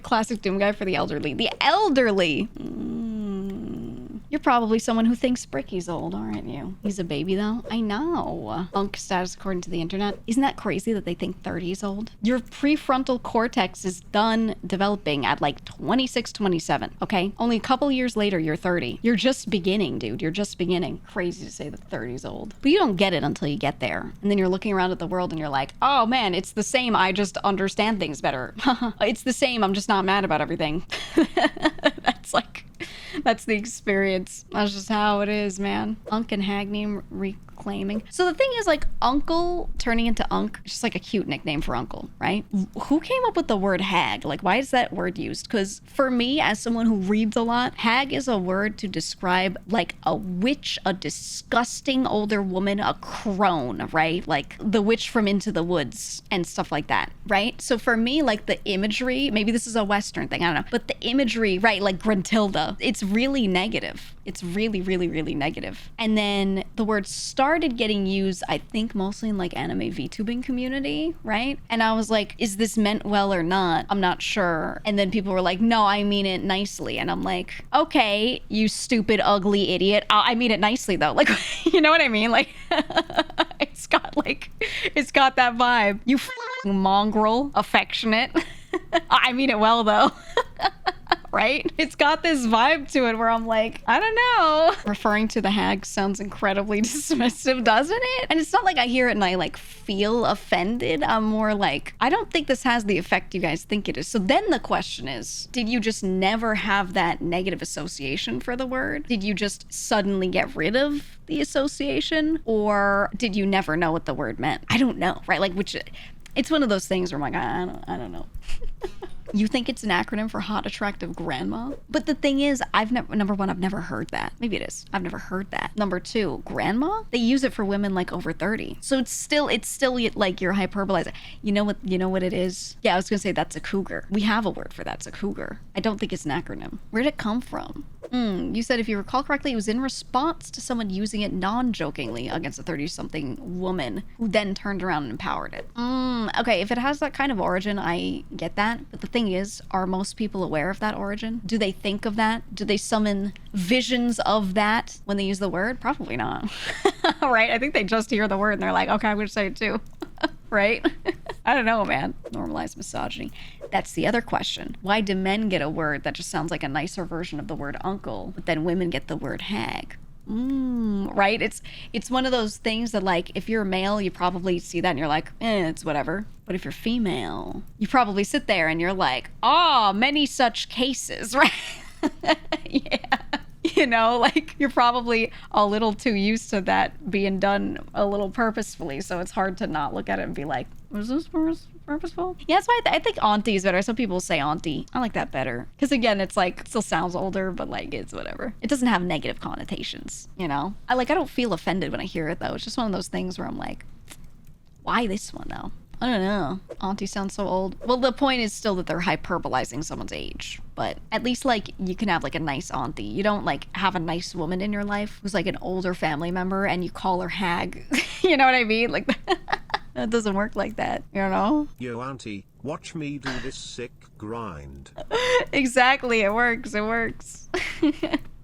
Classic doom guy for the elderly. The elderly! You're probably someone who thinks Bricky's old, aren't you? He's a baby, though. I know. Unk status according to the internet. Isn't that crazy that they think 30 is old? Your prefrontal cortex is done developing at like 26, 27, okay? Only a couple years later, you're 30. You're just beginning, dude. You're just beginning. Crazy to say that 30 is old. But you don't get it until you get there. And then you're looking around at the world and you're like, oh man, it's the same. I just understand things better. It's the same. I'm just not mad about everything. That's the experience. That's just how it is, man. Unk and hag name reclaiming. So the thing is, like, uncle turning into unk, it's just like a cute nickname for uncle, right? Who came up with the word hag? Like, why is that word used? Because for me, as someone who reads a lot, hag is a word to describe like a witch, a disgusting older woman, a crone, right? Like the witch from Into the Woods and stuff like that, right? So for me, like the imagery, maybe this is a Western thing, I don't know, but the imagery, right? Like Gruntilda, it's really negative. It's really, really, really negative. And then the word started getting used, I think mostly in like anime VTubing community, right? And I was like, is this meant well or not? I'm not sure. And then people were like, no, I mean it nicely. And I'm like, okay, you stupid, ugly idiot. I mean it nicely though. Like, you know what I mean? Like, it's got that vibe. You mongrel, affectionate. I mean it well though. Right? It's got this vibe to it where I'm like, I don't know. Referring to the hag sounds incredibly dismissive, doesn't it? And it's not like I hear it and I like feel offended. I'm more like, I don't think this has the effect you guys think it is. So then the question is, did you just never have that negative association for the word? Did you just suddenly get rid of the association? Or did you never know what the word meant? I don't know, right? Like, it's one of those things where I'm like, I don't know. You think it's an acronym for hot, attractive grandma? But the thing is, number one, I've never heard that. Maybe it is. I've never heard that. Number two, grandma? They use it for women like over 30. So it's still like you're hyperbolizing. You know what it is? Yeah, I was gonna say that's a cougar. We have a word for that. It's a cougar. I don't think it's an acronym. Where'd it come from? You said if you recall correctly, it was in response to someone using it non-jokingly against a 30-something woman who then turned around and empowered it. Okay, if it has that kind of origin, I get that. But the thing is, are most people aware of that origin? Do they think of that? Do they summon visions of that when they use the word? Probably not. Right? I think they just hear the word and they're like, okay, I'm gonna say it too. Right? I don't know, man. Normalized misogyny. That's the other question. Why do men get a word that just sounds like a nicer version of the word uncle, but then women get the word hag? Right? It's one of those things that, like, if you're a male, you probably see that and you're like, it's whatever. But if you're female, you probably sit there and you're like, many such cases, right? Yeah. You know, like, you're probably a little too used to that being done a little purposefully, so it's hard to not look at it and be like, was this purposeful? Yeah, that's why I think auntie is better. Some people say auntie. I like that better. Because again, it's like, it still sounds older, but like, it's whatever. It doesn't have negative connotations, you know? I don't feel offended when I hear it, though. It's just one of those things where I'm like, why this one, though? I don't know. Auntie sounds so old. Well, the point is still that they're hyperbolizing someone's age. But at least, like, you can have, like, a nice auntie. You don't, like, have a nice woman in your life who's, like, an older family member and you call her hag. You know what I mean? Like, that doesn't work like that, you know? Yo, auntie, watch me do this sick grind. Exactly. It works.